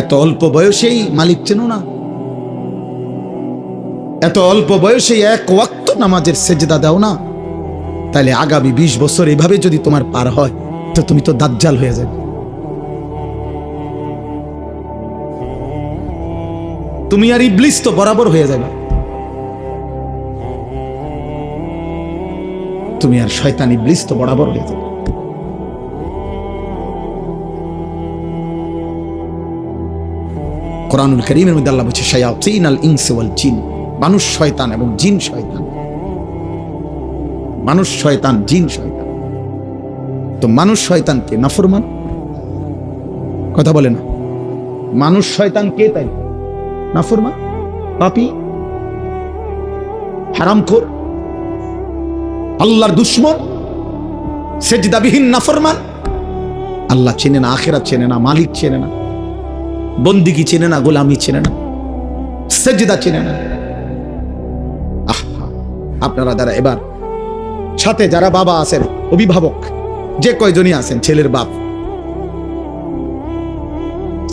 এত অল্প বয়সেই মালিক চেনো না? এত অল্প বয়সেই এক ওয়াক্ত নামাজের সেজদা দাও না? তাহলে আগামী 20 বছর এভাবে যদি তোমার পার হয়, তো তুমি তো দাজ্জাল হয়ে যাবে। তুমি আর ইবলিস তো বরাবর হয়ে যাবে। তুমি আর শয়তান ইবলিস তো বরাবর হয়ে যাবে। কোরআনুল কারীমের মধ্যে আল্লাহ বলছে শায়াতিনাল ইনসি ওয়াল জিন, মানুষ শয়তান এবং জিন শয়তান। মানুষ শয়তান, জিন শয়তান। তো মানুষ শয়তান কে? নাফরমান। কথা বলে না? মানুষ শয়তান কে? তাই নাফরমান, পাপী, হারামখোর, আল্লাহর দুশমন, সেজদাবিহীন নাফরমান। আল্লাহ চেনে না, আখিরাত চেনে না, মালিক চেনে না, বন্দিগি চেনে না, গোলামি চেনে না, সেজদা চেনে না। আপনারা যারা এবার সাথে যারা বাবা আছেন, অভিভাবক যে কয়জনই আছেন, ছেলের বাপ,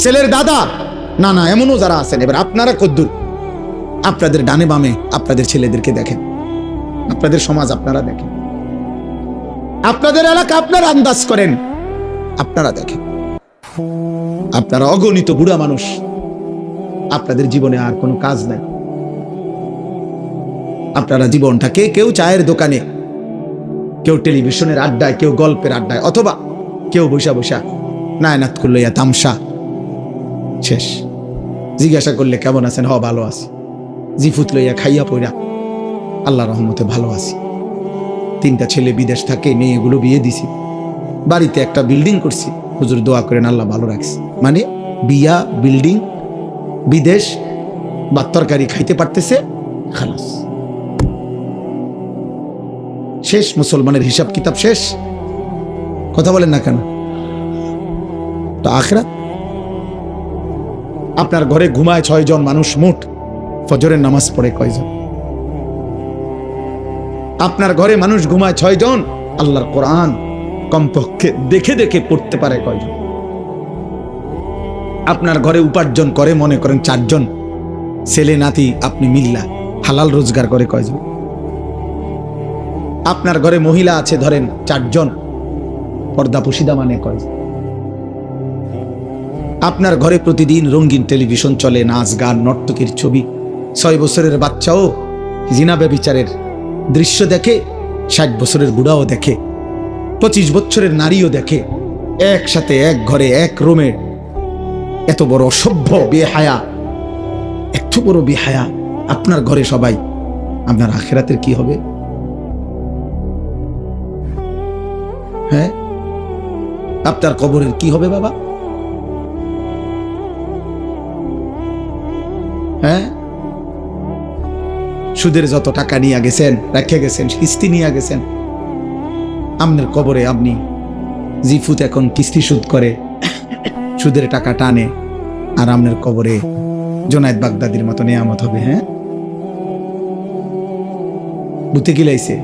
ছেলের দাদা, না না এমনও যারা আছেন, এবার আপনারা কদ্দুর আপনাদের ডানে বামে আপনাদের ছেলেদেরকে দেখেন, আপনাদের সমাজ আপনারা দেখেন, আপনাদের এলাকা আপনারা আন্দাজ করেন, আপনারা দেখেন। আপনারা অগণিত বুড়া মানুষ, আপনাদের জীবনে আর কোনো কাজ নাই। আপনারা জীবনটাকে কেউ চায়ের দোকানে, কেউ টেলিভিশনের আড্ডায়, কেউ গল্পের আড্ডায়, অথবা কেউ বৈশা বৈশা নায়নাত করলো ইয়া তামসা, শেষ। জিজ্ঞাসা করলে কেমন আছেন? হ ভালো আছি। জিফুত লইয়া খাইয়া পইরা আল্লাহ রহমতে ভালো আছি। 3টা ছেলে বিদেশ থাকে, মেয়েগুলো বিয়ে দিছি, বাড়িতে একটা বিল্ডিং করছি, হুজুর দোয়া করেন আল্লাহ ভালো রাখছি। মানে বিয়া, বিল্ডিং, বিদেশ, বা তরকারি খাইতে পারতেছে, খালাস, শেষ। মুসলমানের হিসাব কিতাব শেষ। কথা বলেন না কেন? তো আখিরাত? আপনার ঘরে ঘুমায় 6 জন মানুষ, মোট ফজরের নামাজ পড়ে কয়জন? আপনার ঘরে মানুষ ঘুমায় 6 জন, আল্লাহর কোরআন কমপক্ষে দেখে দেখে পড়তে পারে কয়জন? আপনার ঘরে উপার্জন করে মনে করেন 4 জন, ছেলে নাতি আপনি মিল্লা হালাল রোজগার করে কয়জন? আপনার ঘরে মহিলা আছে ধরেন 4 জন, পর্দা পুশিদা মানে কয়জন? আপনার ঘরে প্রতিদিন রঙিন টেলিভিশন চলে, নাচ গান, নর্তকীর ছবি, 6 বছরের বাচ্চাও জিনা ব্যভিচারের দৃশ্য দেখে, 60 বছরের বুড়াও দেখে, 25 বছরের নারীও দেখে, একসাথে এক ঘরে এক রুমে। এত বড় অসভ্য বেহায়া, এত বড় বেহায়া আপনার ঘরে সবাই, আপনার আখিরাতের কি হবে? হ্যাঁ, আপনার কবরের কি হবে বাবা? হ্যাঁ, সুদের যত টাকা নিয়ে গেছেন, রেখে গেছেন, কিস্তি নিয়ে গেছেন, আপনার কবরে আপনি জিফুত এখন কিস্তি সুদ করে, সুদের টাকা টানে, আর আপনার কবরে জোনায়েদ বাগদাদির মতো নেয়ামত হবে। হ্যাঁ, বুঝতে কি লাইছে?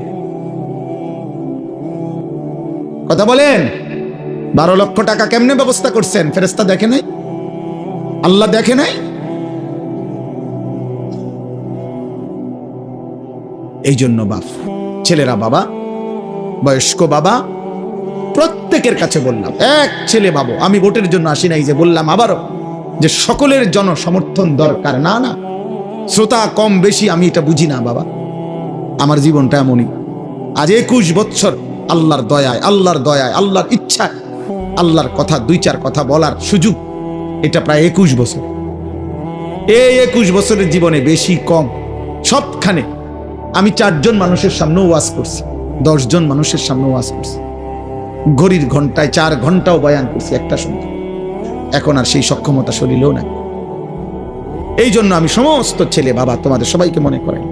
কথা বলেন। 12 লক্ষ টাকা কেমনে ব্যবস্থা করছেন? ফেরেশতা দেখে নাই? আল্লাহ দেখে নাই? এই জন্য বাপ, ছেলেরা বাবা, বয়স্ক বাবা, প্রত্যেকের কাছে বললাম, এক ছেলে বাবু, আমি ভোটের জন্য আসি নাই, যে বললাম আবারও যে সকলের জনসমর্থন দরকার, না না, শ্রোতা কম বেশি আমি এটা বুঝি না বাবা, আমার জীবনটা এমনই। আজ 21 বছর আল্লাহর দয়ায়, আল্লাহর দয়ায়, আল্লাহর ইচ্ছায়, আল্লাহর কথা 2-4 কথা বলার সুযোগ, এটা প্রায় 21 বছর। এই 21 বছরের জীবনে বেশি কম সবখানে আমি 4 জন মানুষের সামনেও ওয়াজ করছি, 10 জন মানুষের সামনে ওয়াজ করছি, ঘড়ির ঘন্টায় 4 ঘন্টাও বয়ান করছি একটা সময়। এখন আর সেই সক্ষমতা শরীরেও নাই। এই জন্য আমি সমস্ত ছেলে বাবা তোমাদের সবাইকে মনে করাই,